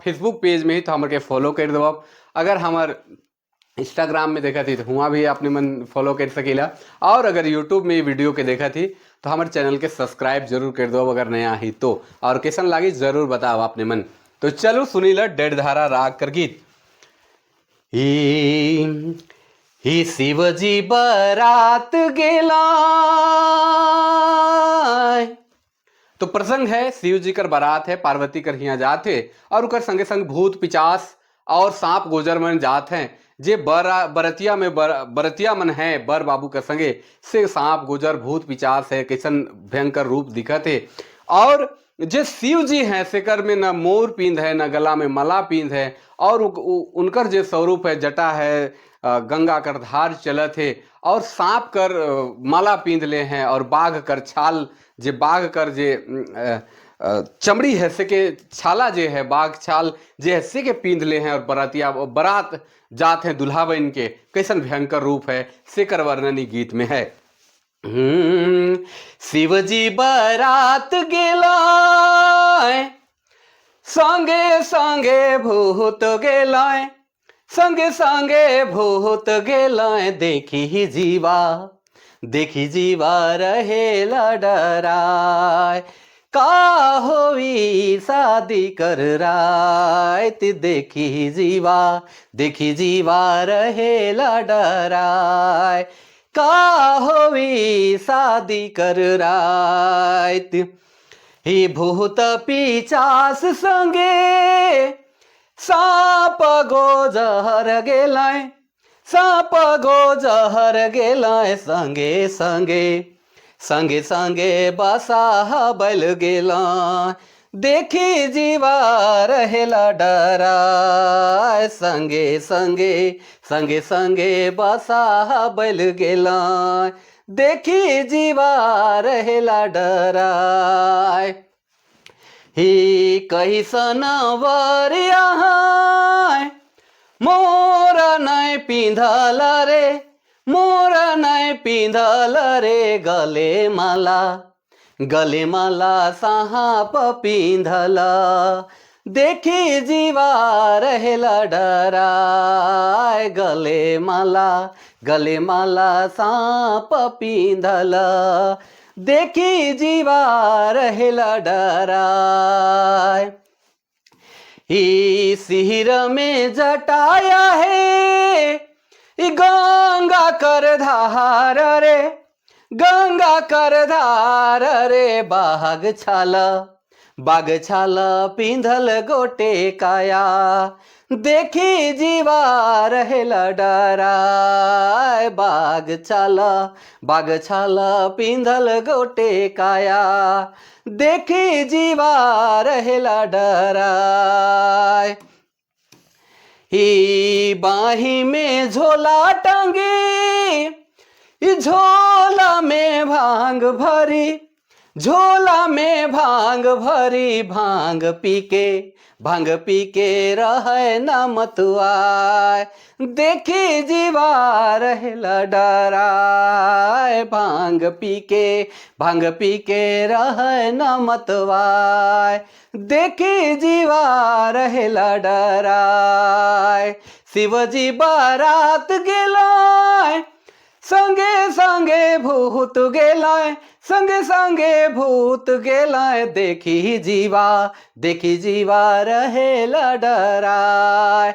Facebook page में ही तो हमारे के फॉलो कर दो। अब अगर हमार इंस्टाग्राम में देखा थी तो वहाँ भी अपने मन फॉलो कर सकीला, और अगर यूट्यूब में वीडियो के देखा थी तो हमारे चैनल के सब्सक्राइब जरूर कर दो अगर नया ही तो। और कैसन लागी जरूर बताओ अपने मन। तो चलो सुनी ला डेढ़ धारा राग कर गीत। ही शिवजी बरात गेला। तो प्रसंग है शिव जी कर बारात है, पार्वती कर हिया जात है और उकर संगे संग भूत पिचास और सांप गोजर मन जात हैं। जे बरतिया में बरतिया मन है बर बाबू के संगे से सांप गोजर भूत पिचास है, कैसन भयंकर रूप दिखत है। और जे शिव जी हैं सेकर में न मोर पींद है न गला में मला पींद है, और उनकर जे स्वरूप है जटा है गंगा कर धार चलत है, और सांप कर माला पींद ले हैं, और बाघ कर छाल जे बाघ कर जे चमड़ी है से के छाला जे है बाघ छाल जे है से के पींद ले हैं, और बरातिया बरात जात हैं दुल्हा बन के। कैसन भयंकर रूप है सेकर वर्णनी गीत में है। शिवजी बरात गेला संगे संगे भूत गेला, संगे संगे भूत गेला, देखी जीवा रहेला डराय। का होई शादी कर रात, देखी जीवा रहेला डराय। का होई शादी कर रात, ही भूत पिचास संगे सांप गोजर गेलाय, सांप गोजर गेलाय, संगे संगे बसा बैल गेला, देखी जीवा रहेला डराय। संगे संगे बसा बैल गेला, देखी जीवा रहेला डराय। ही कैसन वरिया मोर नहीं पिंधल रे, मोर नहीं पिंधल रे, गले माला सांप पिंधल, देखी जीवा रहेला डराय। गले माला सांप पिंधल, देखी जीवा रहेला डराय। ही सिर में जटाया है गंगा कर धार रे, गंगा कर धार रे, बाघ छाला पिंधल गोटे काया, देखी जीवा रहेला डराय। बाघ छाला पिंधल गोटे काया, देखी जीवा रहेला डराय। ही बाही में झोला टंगी, झोला में भांग भरी, झोला में भांग भरी, भांग पी के रहे न मतुआय, देखी जीवा रहेला डराय। भांग पी के रहे न मतवाय, देखी जीवा रहेला डराय। शिवजी बारात गेलाय संगे संगे भूत गेलाय, संगे संगे भूत गेलाय, देखी जीवा रहेला डराय।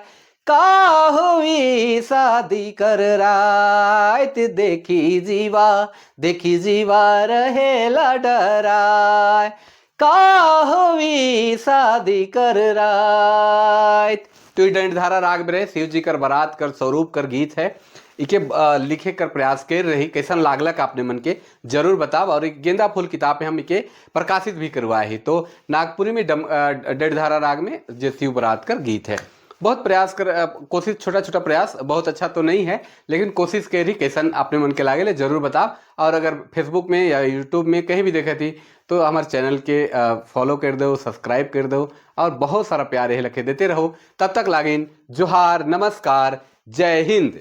का हुई शादी कर रात, देखी जीवा रहेला डराय। का हुई शादी कर रात। तो दंड धारा राग में शिव जी कर बारात कर स्वरूप कर गीत है। इके लिखे कर प्रयास कर रही कैसन लागलक आपने मन के जरूर बताओ। और एक गेंदा फूल किताब में हम इके प्रकाशित भी करवाए ही। तो नागपुरी में डेढ़ धारा राग में जो शिव बारात कर गीत है। बहुत प्रयास कर कोशिश, छोटा छोटा प्रयास, बहुत अच्छा तो नहीं है लेकिन कोशिश कर रही कैसन अपने मन के लागे ले जरूर बताओ। और अगर फेसबुक में या यूट्यूब में कहीं भी देखे थी तो हमारे चैनल के फॉलो कर दो, सब्सक्राइब कर दो और बहुत सारा प्यार यही लखे देते रहो। तब तक लागिन जोहार, नमस्कार, जय हिंद।